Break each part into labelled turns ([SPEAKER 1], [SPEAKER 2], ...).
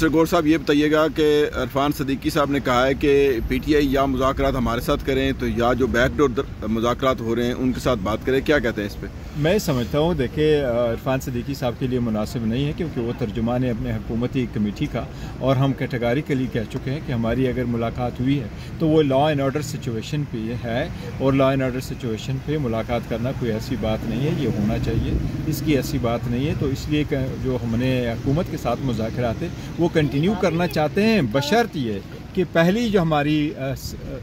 [SPEAKER 1] Mister گور صاحب یہ بتائیے گا کہ عرفان صدیقی صاحب نے کہا ہے کہ پی ٹی آئی یا مذاکرات ہمارے ساتھ کریں تو یا جو بیک ڈور مذاکرات ہو رہے ہیں ان کے ساتھ بات کریں، کیا کہتے ہیں اس پہ؟
[SPEAKER 2] میں سمجھتا ہوں دیکھیں عرفان صدیقی صاحب کے لیے مناسب نہیں ہے، کیونکہ وہ ترجمان ہے اپنے حکومتی کمیٹی کا، اور ہم کیٹیگریکلی کہہ چکے ہیں کہ ہماری اگر ملاقات ہوئی ہے تو وہ لا اینڈ آرڈر سچویشن پہ ہے، اور لا اینڈ آرڈر سچویشن پہ ملاقات کرنا کوئی ایسی بات نہیں ہے، یہ ہونا چاہیے، اس کی ایسی بات نہیں ہے۔ تو اس لیے جو ہم نے حکومت کے ساتھ مذاکرات ہیں وہ کنٹینیو کرنا چاہتے ہیں، بشرط یہ کہ پہلی جو ہماری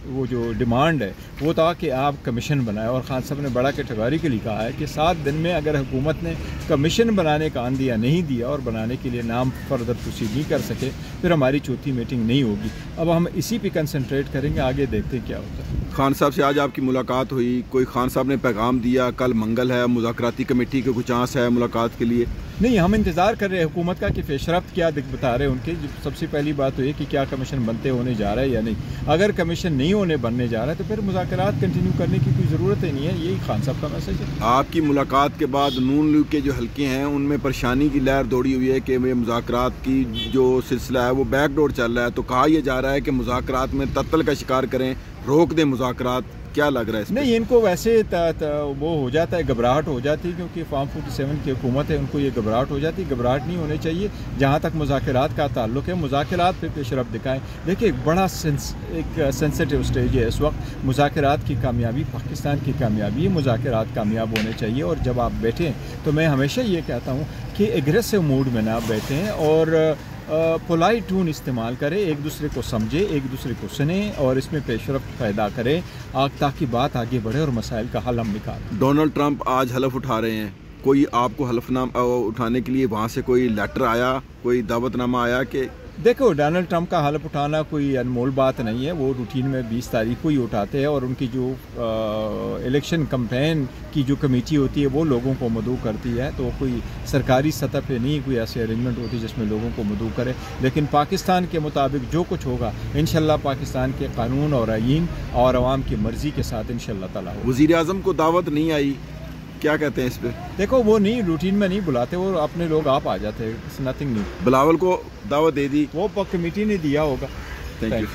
[SPEAKER 2] وہ جو ڈیمانڈ ہے وہ تھا کہ آپ کمیشن بنائیں، اور خان صاحب نے بڑا کیٹیگریکلی کہا ہے کہ 7 دن میں اگر حکومت نے کمیشن بنانے کا اندیا نہیں دیا اور بنانے کے لیے نام فردر پروسیڈ نہیں کر سکے پھر ہماری چوتھی میٹنگ نہیں ہوگی۔ اب ہم اسی پہ کنسنٹریٹ کریں گے، آگے دیکھتے ہیں کیا ہوتا ہے۔
[SPEAKER 1] خان صاحب سے آج آپ کی ملاقات ہوئی، کوئی خان صاحب نے پیغام دیا کل منگل ہے، مذاکراتی کمیٹی کے کچھ چانس ہے ملاقات کے لیے؟
[SPEAKER 2] نہیں، ہم انتظار کر رہے ہیں حکومت کا کہ پیش رفت کیا بتا رہے ہیں ان کے۔ سب سے پہلی بات تو یہ کہ کیا کمیشن بنتے ہونے جا رہا ہے یا نہیں۔ اگر کمیشن نہیں بننے جا رہا ہے تو پھر مذاکرات کنٹینیو کرنے کی کوئی ضرورت ہی نہیں ہے، یہی خان صاحب کا میسج ہے۔
[SPEAKER 1] آپ کی ملاقات کے بعد نون لیگ کے جو حلقے ہیں ان میں پریشانی کی لہر دوڑی ہوئی ہے کہ یہ مذاکرات کی جو سلسلہ ہے وہ بیک ڈور چل رہا ہے، تو کہا یہ جا رہا ہے کہ مذاکرات میں تعطل کا شکار کریں، روک دیں مذاکرات، کیا لگ رہا ہے اس پہ؟
[SPEAKER 2] نہیں، ان کو ویسے وہ ہو جاتا ہے، گھبراہٹ ہو جاتی ہے، کیونکہ فارم 47 کی حکومت ہے، ان کو یہ گھبراہٹ ہو جاتی ہے۔ گھبراہٹ نہیں ہونی چاہیے جہاں تک مذاکرات کا تعلق ہے، مذاکرات پہ پیش رفت دکھائیں۔ دیکھیں، ایک بڑا ایک سینسٹیو سٹیج ہے اس وقت، مذاکرات کی کامیابی پاکستان کی کامیابی ہے، مذاکرات کامیاب ہونے چاہیے، اور جب آپ بیٹھیں تو میں ہمیشہ یہ کہتا ہوں کہ ایگریسو موڈ میں نہ بیٹھیں اور پولائٹ ٹون استعمال کریں، ایک دوسرے کو سمجھیں، ایک دوسرے کو سنیں اور اس میں پیش رفت پیدا کریں تاکہ بات آگے بڑھے اور مسائل کا حل ہم نکالیں۔
[SPEAKER 1] ڈونلڈ ٹرمپ آج حلف اٹھا رہے ہیں، کوئی آپ کو حلف نامہ اٹھانے کے لیے وہاں سے کوئی لیٹر آیا، کوئی دعوت نامہ آیا کہ؟
[SPEAKER 2] دیکھو، ڈونلڈ ٹرمپ کا حلف اٹھانا کوئی انمول بات نہیں ہے، وہ روٹین میں 20 تاریخ کو ہی اٹھاتے ہیں، اور ان کی جو الیکشن کمپین کی جو کمیٹی ہوتی ہے وہ لوگوں کو مدعو کرتی ہے، تو کوئی سرکاری سطح پہ نہیں کوئی ایسی ارینجمنٹ ہوتی جس میں لوگوں کو مدعو کرے، لیکن پاکستان کے مطابق جو کچھ ہوگا انشاءاللہ پاکستان کے قانون اور آئین اور عوام کی مرضی کے ساتھ انشاءاللہ تعالیٰ ہوگا۔
[SPEAKER 1] وزیر اعظم کو دعوت نہیں آئی، کیا کہتے ہیں اس پہ؟
[SPEAKER 2] دیکھو، وہ نہیں روٹین میں نہیں بلاتے، وہ اپنے لوگ آپ آ جاتے ہیں، نتھنگ نیو۔
[SPEAKER 1] بلاول کو دعوت دے دی،
[SPEAKER 2] وہ کمیٹی نے دیا ہوگا۔
[SPEAKER 1] Thank you.